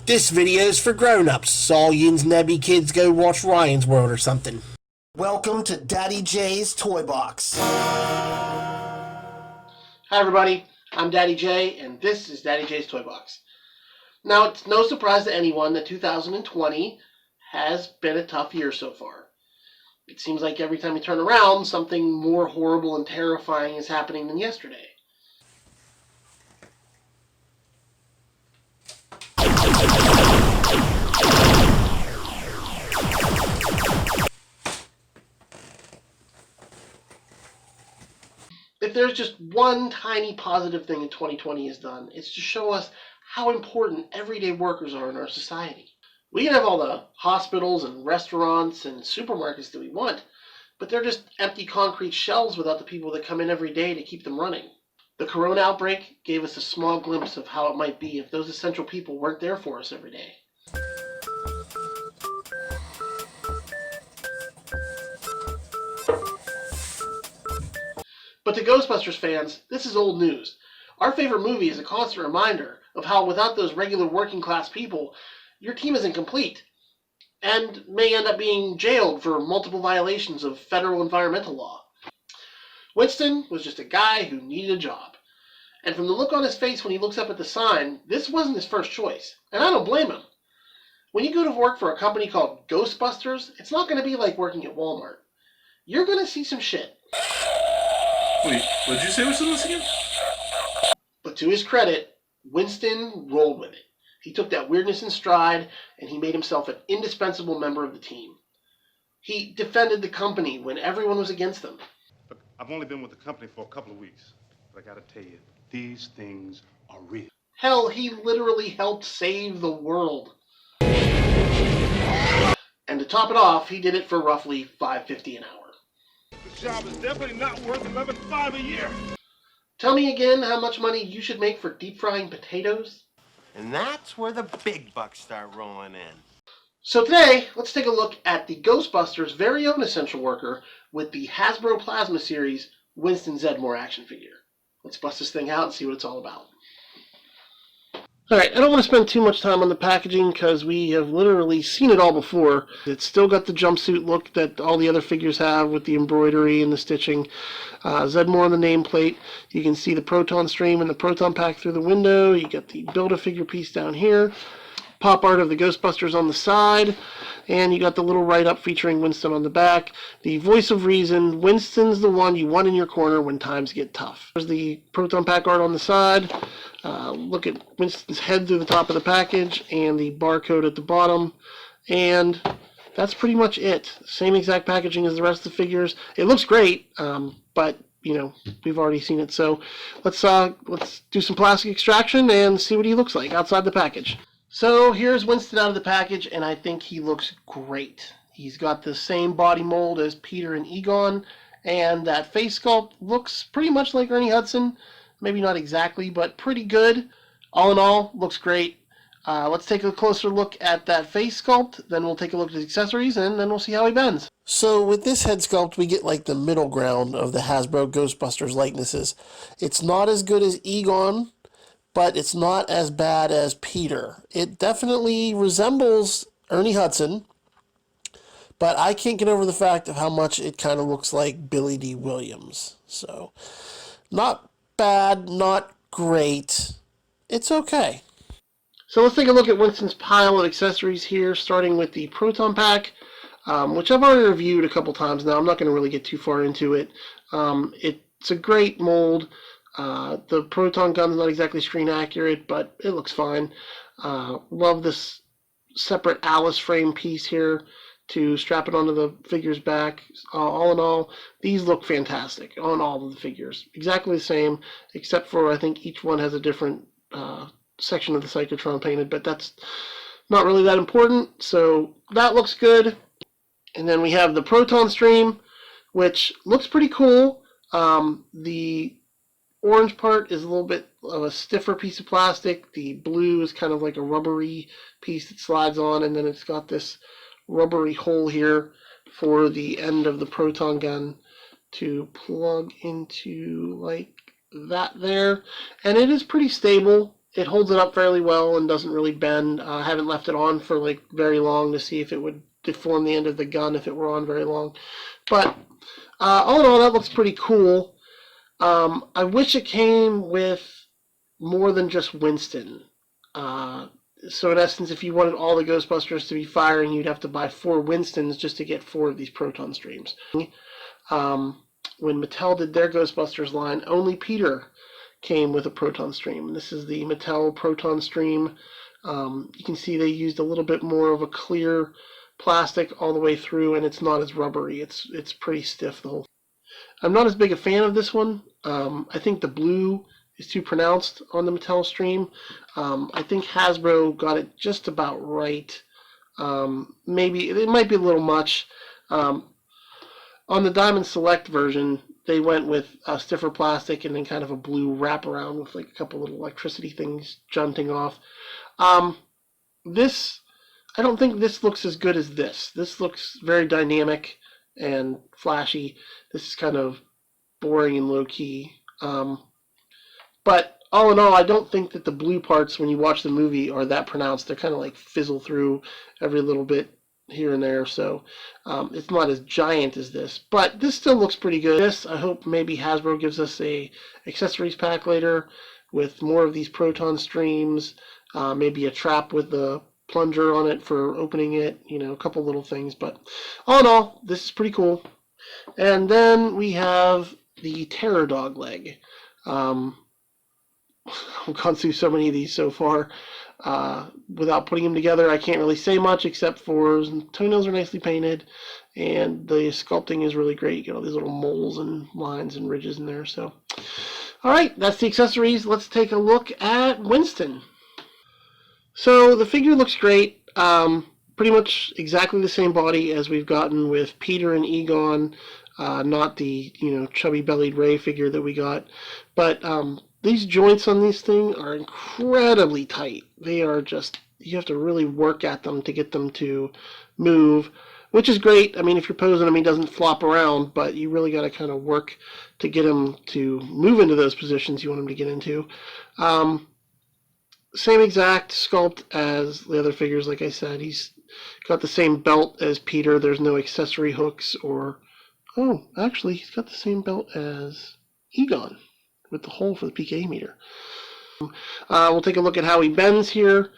This video's for grown-ups, so all yins nebby kids go watch Ryan's World or something. Welcome to Daddy J's Toy Box. Hi everybody, I'm Daddy J, and this is Daddy J's Toy Box. Now, it's no surprise to anyone that 2020 has been a tough year so far. It seems like every time you turn around, something more horrible and terrifying is happening than yesterday. If there's just one tiny positive thing that 2020 has done, it's to show us how important everyday workers are in our society. We can have all the hospitals and restaurants and supermarkets that we want, but they're just empty concrete shells without the people that come in every day to keep them running. The corona outbreak gave us a small glimpse of how it might be if those essential people weren't there for us every day. But to Ghostbusters fans, this is old news. Our favorite movie is a constant reminder of how without those regular working class people, your team isn't complete, and may end up being jailed for multiple violations of federal environmental law. Winston was just a guy who needed a job. And from the look on his face when he looks up at the sign, this wasn't his first choice. And I don't blame him. When you go to work for a company called Ghostbusters, it's not going to be like working at Walmart. You're going to see some shit. Wait, what did you say was this again? But to his credit, Winston rolled with it. He took that weirdness in stride, and he made himself an indispensable member of the team. He defended the company when everyone was against them. Look, I've only been with the company for a couple of weeks, but I gotta tell you, these things are real. Hell, he literally helped save the world. And to top it off, he did it for roughly $5.50 an hour. This job is definitely not worth $11.5 a year. Tell me again how much money you should make for deep frying potatoes? And that's where the big bucks start rolling in. So today, let's take a look at the Ghostbusters' very own essential worker with the Hasbro Plasma Series Winston Zeddemore action figure. Let's bust this thing out and see what it's all about. Alright, I don't want to spend too much time on the packaging because we have literally seen it all before. It's still got the jumpsuit look that all the other figures have with the embroidery and the stitching. Zeddemore on the nameplate. You can see the proton stream and the proton pack through the window. You get the Build-A-Figure piece down here. Pop art of the Ghostbusters on the side. And you got the little write-up featuring Winston on the back. The voice of reason, Winston's the one you want in your corner when times get tough. There's the proton pack art on the side. Look at Winston's head through the top of the package and the barcode at the bottom. And that's pretty much it. Same exact packaging as the rest of the figures. It looks great, but you know, we've already seen it. So let's do some plastic extraction and see what he looks like outside the package. So here's Winston out of the package, and I think he looks great. He's got the same body mold as Peter and Egon, and that face sculpt looks pretty much like Ernie Hudson. Maybe not exactly, but pretty good. All in all, looks great. Let's take a closer look at that face sculpt, then we'll take a look at the accessories, and then we'll see how he bends. So with this head sculpt, we get like the middle ground of the Hasbro Ghostbusters likenesses. It's not as good as Egon, but it's not as bad as Peter. It definitely resembles Ernie Hudson, but I can't get over the fact of how much it kind of looks like Billy D. Williams. So, not bad, not great. It's okay. So let's take a look at Winston's pile of accessories here, starting with the proton pack, which I've already reviewed a couple times now. I'm not going to really get too far into it. It's a great mold. The proton gun's not exactly screen accurate, but it looks fine. Love this separate Alice frame piece here to strap it onto the figure's back. All in all, these look fantastic on all of the figures. Exactly the same, except for I think each one has a different section of the Psychotron painted, but that's not really that important. So that looks good. And then we have the proton stream, which looks pretty cool. The orange part is a little bit of a stiffer piece of plastic. The blue is kind of like a rubbery piece that slides on, and then it's got this rubbery hole here for the end of the proton gun to plug into like that there. And it is pretty stable. it holds it up fairly well and doesn't really bend. I haven't left it on for like very long to see if it would deform the end of the gun if it were on very long. But all in all, that looks pretty cool. I wish it came with more than just Winston. So in essence, if you wanted all the Ghostbusters to be firing, you'd have to buy 4 Winstons just to get 4 of these proton streams. When Mattel did their Ghostbusters line, only Peter came with a proton stream. This is the Mattel proton stream. You can see they used a little bit more of a clear plastic all the way through, and it's not as rubbery. It's pretty stiff, the whole thing. I'm not as big a fan of this one. I think the blue is too pronounced on the Mattel stream. I think Hasbro got it just about right. Maybe it might be a little much. On the Diamond Select version, they went with a stiffer plastic and then kind of a blue wraparound with like a couple little electricity things junting off. This, I don't think this looks as good as this. This looks very dynamic and flashy. This is kind of boring and low-key. But all in all, I don't think that the blue parts, when you watch the movie, are that pronounced. They're kind of like fizzle through every little bit here and there, so it's not as giant as this. But this still looks pretty good. This, I hope maybe Hasbro gives us a accessories pack later with more of these proton streams, maybe a trap with the plunger on it for opening it, you know, a couple little things. But all in all, this is pretty cool. And then we have the Terror Dog leg. I've gone through so many of these so far. Without putting them together, I can't really say much except for his toenails are nicely painted, and the sculpting is really great. You get all these little moles and lines and ridges in there. So, all right, that's the accessories. Let's take a look at Winston. So the figure looks great. Pretty much exactly the same body as we've gotten with Peter and Egon. Not the chubby bellied Ray figure that we got, but these joints on these things are incredibly tight. They are just, you have to really work at them to get them to move, which is great. I mean, if you're posing him, he doesn't flop around, but you really got to kind of work to get him to move into those positions you want him to get into. Same exact sculpt as the other figures, like I said. He's got the same belt as Peter. There's no accessory hooks or... Oh, actually, he's got the same belt as Egon, with the hole for the PKA meter. We'll take a look at how he bends here.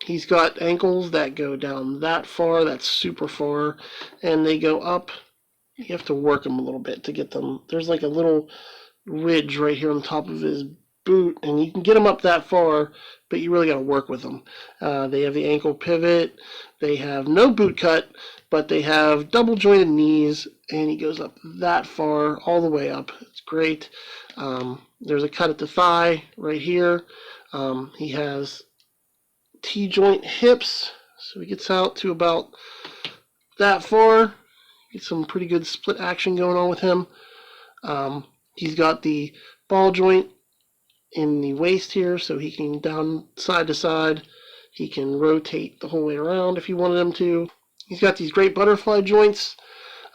He's got ankles that go down that far, that's super far, and they go up. You have to work them a little bit to get them. There's like a little ridge right here on the top of his boot, and you can get them up that far, but you really got to work with them. They have the ankle pivot. They have no boot cut, but they have double jointed knees, and he goes up that far, all the way up. It's great. There's a cut at the thigh right here. He has T-joint hips, so he gets out to about that far. Get some pretty good split action going on with him. He's got the ball joint in the waist here, so he can down side to side. He can rotate the whole way around if you wanted him to. He's got these great butterfly joints.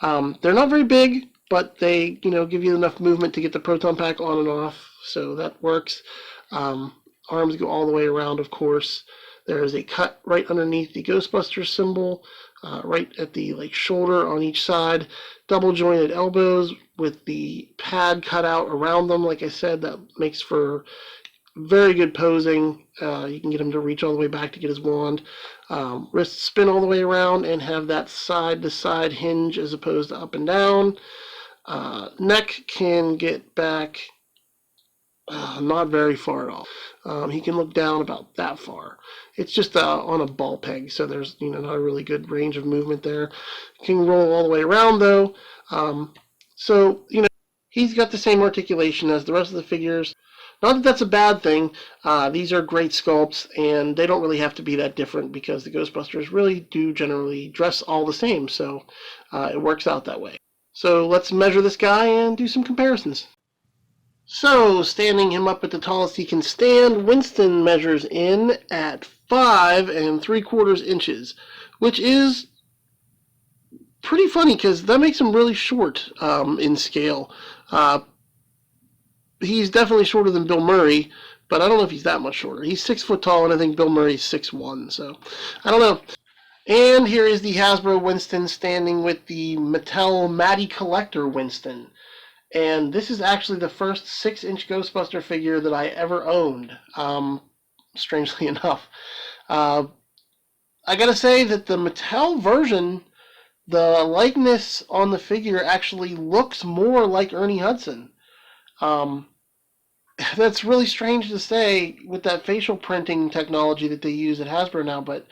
They're not very big, but they give you enough movement to get the proton pack on and off, so that works. Arms go all the way around, of course. There is a cut right underneath the Ghostbusters symbol, right at the shoulder on each side. Double jointed elbows with the pad cut out around them. Like I said, that makes for very good posing. You can get him to reach all the way back to get his wand. Wrists spin all the way around and have that side-to-side hinge as opposed to up and down. Neck can get back not very far at all. He can look down about that far. It's just on a ball peg, so there's not a really good range of movement there. Can roll all the way around though. So he's got the same articulation as the rest of the figures. Not that that's a bad thing. These are great sculpts, and they don't really have to be that different because the Ghostbusters really do generally dress all the same, so it works out that way. So let's measure this guy and do some comparisons. So, standing him up at the tallest he can stand, Winston measures in at 5 3/4 inches, which is pretty funny because that makes him really short in scale. He's definitely shorter than Bill Murray, but I don't know if he's that much shorter. He's 6 foot tall, and I think Bill Murray's 6'1", so I don't know. And here is the Hasbro Winston standing with the Mattel Matty Collector Winston. And this is actually the first 6-inch Ghostbuster figure that I ever owned, strangely enough. I gotta say that the Mattel version, the likeness on the figure actually looks more like Ernie Hudson. That's really strange to say with that facial printing technology that they use at Hasbro now, but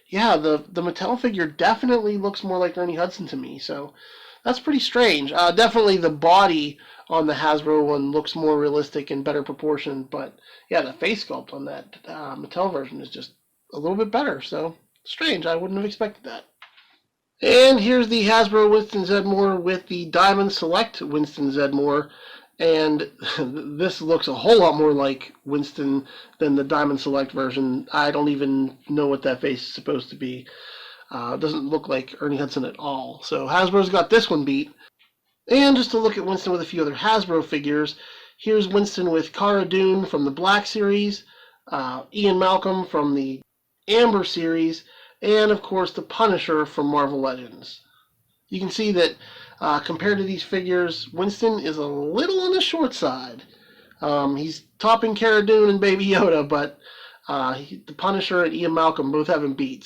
yeah, the Mattel figure definitely looks more like Ernie Hudson to me, so that's pretty strange. Definitely the body on the Hasbro one looks more realistic and better proportioned, but yeah, the face sculpt on that Mattel version is just a little bit better, so strange. I wouldn't have expected that. And here's the Hasbro Winston Zeddemore with the Diamond Select Winston Zeddemore. And this looks a whole lot more like Winston than the Diamond Select version. I don't even know what that face is supposed to be. It doesn't look like Ernie Hudson at all. So Hasbro's got this one beat. And just to look at Winston with a few other Hasbro figures, here's Winston with Cara Dune from the Black series, Ian Malcolm from the Amber series, and of course the Punisher from Marvel Legends. You can see that compared to these figures, Winston is a little on the short side. He's topping Cara Dune and Baby Yoda, but the Punisher and Ian Malcolm both have him beat.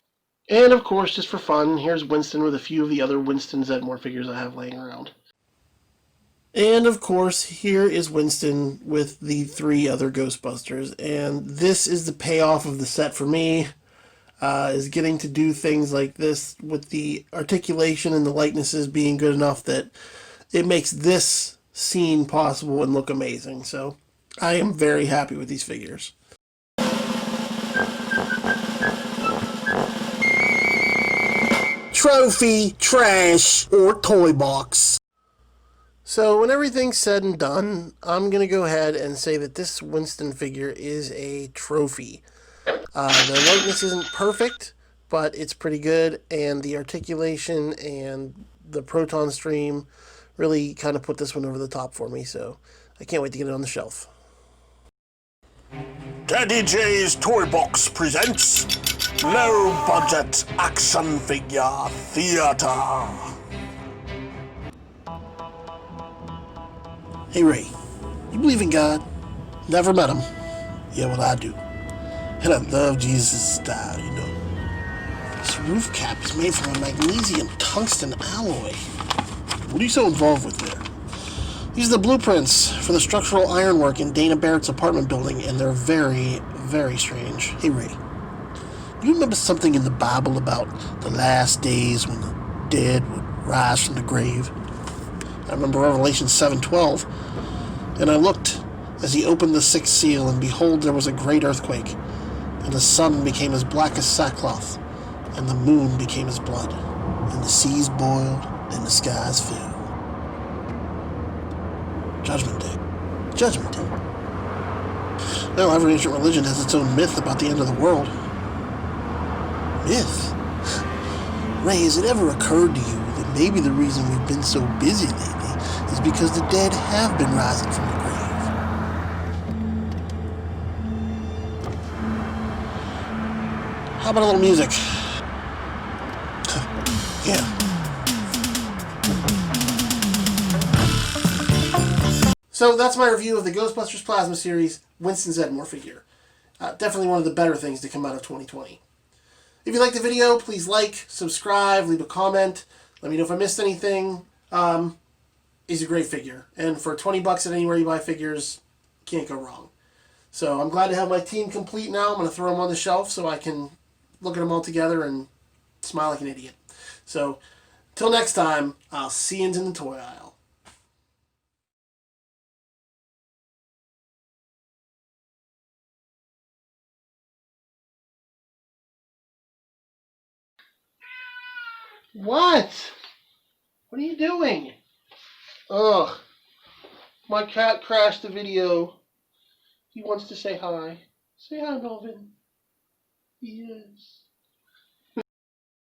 And of course, just for fun, here's Winston with a few of the other Winston Zeddemore figures I have laying around. And of course, here is Winston with the 3 other Ghostbusters, and this is the payoff of the set for me. Is getting to do things like this with the articulation and the likenesses being good enough that it makes this scene possible and look amazing. So I am very happy with these figures. Trophy, trash, or toy box. So when everything's said and done, I'm going to go ahead and say that this Winston figure is a trophy. The likeness isn't perfect, but it's pretty good, and the articulation and the proton stream really kind of put this one over the top for me, so I can't wait to get it on the shelf. Daddy J's Toy Box presents Low Budget Action Figure Theater. Hey Ray, you believe in God? Never met him. Yeah, well I do. And I love Jesus' style, you know. This roof cap is made from a magnesium tungsten alloy. What are you so involved with there? These are the blueprints for the structural ironwork in Dana Barrett's apartment building, and they're very, very strange. Hey Ray, do you remember something in the Bible about the last days when the dead would rise from the grave? I remember Revelation 7:12, and I looked as he opened the 6th seal, and behold, there was a great earthquake, and the sun became as black as sackcloth, and the moon became as blood, and the seas boiled, and the skies filled. Judgment Day. Judgment Day. Well, every ancient religion has its own myth about the end of the world. Myth? Ray, has it ever occurred to you that maybe the reason we've been so busy lately is because the dead have been rising from the grave? How about a little music? Yeah. So that's my review of the Ghostbusters Plasma Series Winston Zeddemore figure. Definitely one of the better things to come out of 2020. If you liked the video, please like, subscribe, leave a comment. Let me know if I missed anything. He's a great figure. And for 20 bucks at anywhere you buy figures, can't go wrong. So I'm glad to have my team complete now. I'm going to throw them on the shelf so I can look at them all together and smile like an idiot. So, till next time, I'll see you in the toy aisle. What? What are you doing? Ugh. My cat crashed the video. He wants to say hi. Say hi, Melvin. Yes.